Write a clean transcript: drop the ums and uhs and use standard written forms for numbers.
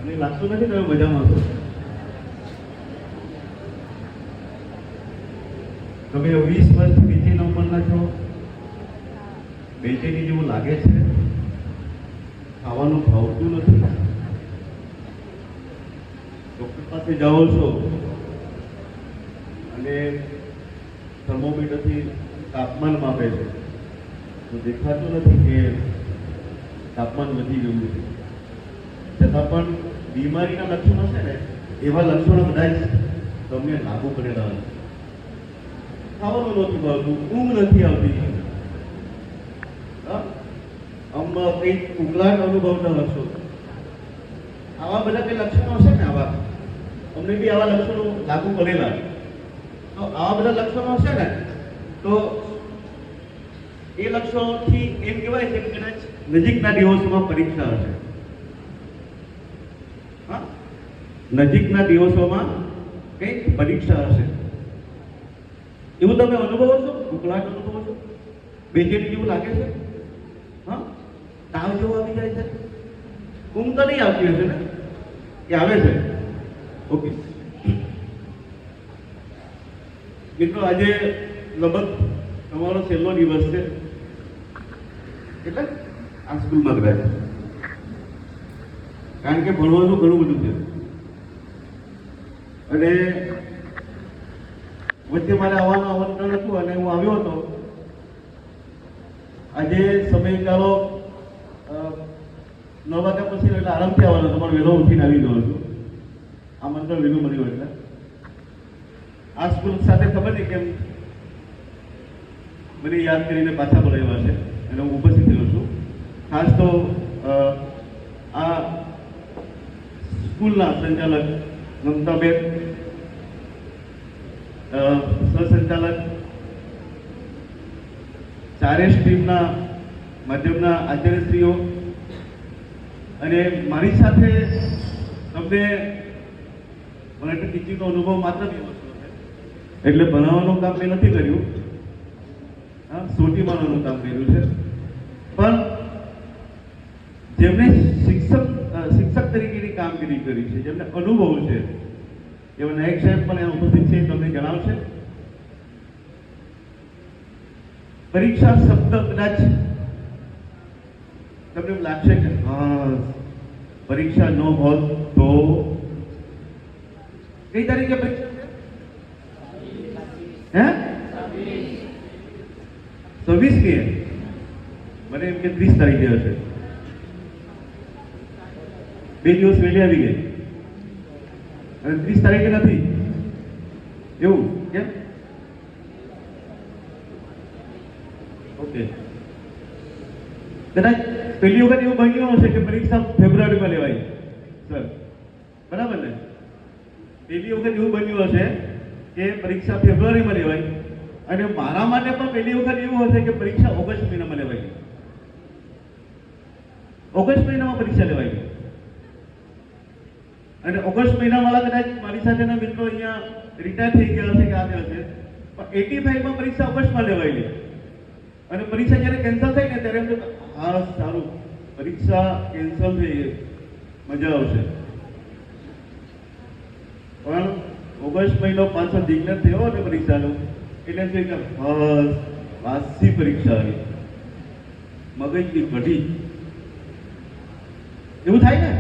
મને લાગતું નથી તમે મજામાં છો. તમે 20 વર્ષથી નીચેના ઉંમરના છો, બેચેની જેવું લાગે છે, ખાવાનું ભાવતું નથી, ડૉક્ટર પાસે જાઓ છો અને થર્મોમીટરથી તાપમાન માપે છે તો દેખાતું નથી કે તાપમાન વધી ગયું છે, છતાં પણ બીમારીના લક્ષણો છે ને એવા લક્ષણો કદાચ તમને લાગુ પડેલા હશે. ખાવાનું નથી ભાવતું, ઊંઘ નથી આવતી, આમ કંઈક ઉકળાટ અનુભવતા હશો. આવા બધા કંઈ લક્ષણો હશે ને, આવા અમને બી આવા લક્ષણો લાગુ પડેલા. તો આવા બધા લક્ષણો હશે ને તો એ લક્ષણોથી એમ કહેવાય છે કે કદાચ નજીકના દિવસોમાં પરીક્ષા હશે. હા, નજીકના દિવસોમાં કંઈક પરીક્ષા હશે. એવું તમે અનુભવો છો? ઉકળાટ અનુભવો છો? બેચેની જેવું લાગે છે? હા, તાવ જેવો આવી જાય છે? ઊંઘ તો નહીં આવતી હશે ને? એ આવે છે? ઓકે મિત્રો, આજે લગભગ તમારો છેલ્લો દિવસ છે, એટલે આ સ્કૂલમાં ગયા, કારણ કે ભણવાનું ઘણું બધું છે. અને વચ્ચે મારે આવવાનું આમંત્રણ હતું અને હું આવ્યો હતો. આજે સમયગાળો 9 વાગ્યા પછી એટલે આરામથી આવવાનો હતો, પણ વહેલો ઉઠીને આવી ગયો છું. આમંત્રણ વહેલું મળ્યું એટલે આ સ્કૂલ સાથે ખબર નહીં કેમ મને યાદ કરીને પાછા બોલાવ્યા છે અને હું ઉપસ્થિત થયો છું. ખાસ તો આ સ્કૂલના સંચાલક મમતાબેન, સહસંચાલક, ચારે સ્ટ્રીમના માધ્યમના આચાર્યશ્રીઓ અને મારી સાથે તમને મને ટીચિંગનો અનુભવ માત્ર 2 વર્ષનો છે, એટલે ભણાવવાનું કામ મેં નથી કર્યું, હા, સોટીમાનું કામ કર્યું છે. પણ જેમને શિક્ષક તરીકેની કામગીરી કરી છે, જેમને અનુભવ છે, એવા નાયક સાહેબ પણ અહીંયા ઉપસ્થિત છે, તમને જણાવશે. પરીક્ષા શબ્દ કદાચ તમને એમ લાગશે કે હા, પરીક્ષા ન હોત તો કઈ તારીખે પરીક્ષા છે? 26મી? મને એમ કે 30 તારીખે હશે. 2 દિવસ વહેલી આવી ગઈ અને 30 તારીખે નથી. એવું કેમ? ઓકે, કદાચ પહેલી વખત એવું બન્યું હશે કે પરીક્ષા ફેબ્રુઆરીમાં લેવાય, સર, બરાબર ને? પહેલી વખત એવું બન્યું હશે કે પરીક્ષા ફેબ્રુઆરીમાં લેવાય અને મારા માટે પણ પહેલી વખત એવું હશે કે પરીક્ષા ઓગસ્ટ મહિનામાં લેવાય. ઓગસ્ટ મહિનામાં પરીક્ષા લેવાય અને ઓગસ્ટ મહિનાવાળા કદાચ મારી સાથેના મિત્રો અહીંયા રિટાયર થઈ ગયા હશે કે આ હશે, પણ 85માં પરીક્ષા ઓગસ્ટમાં લેવાયેલી અને પરીક્ષા જ્યારે કેન્સલ થઈ ને ત્યારે એમ હા સારું, પરીક્ષા કેન્સલ થઈ, મજા આવશે. પણ ઓગસ્ટ મહિનો પાછો ડિક્લેર થયો ને પરીક્ષાનો, એટલે છે કે બસ વાસી પરીક્ષા આવી, મગજની કઢી, એવું થાય ને?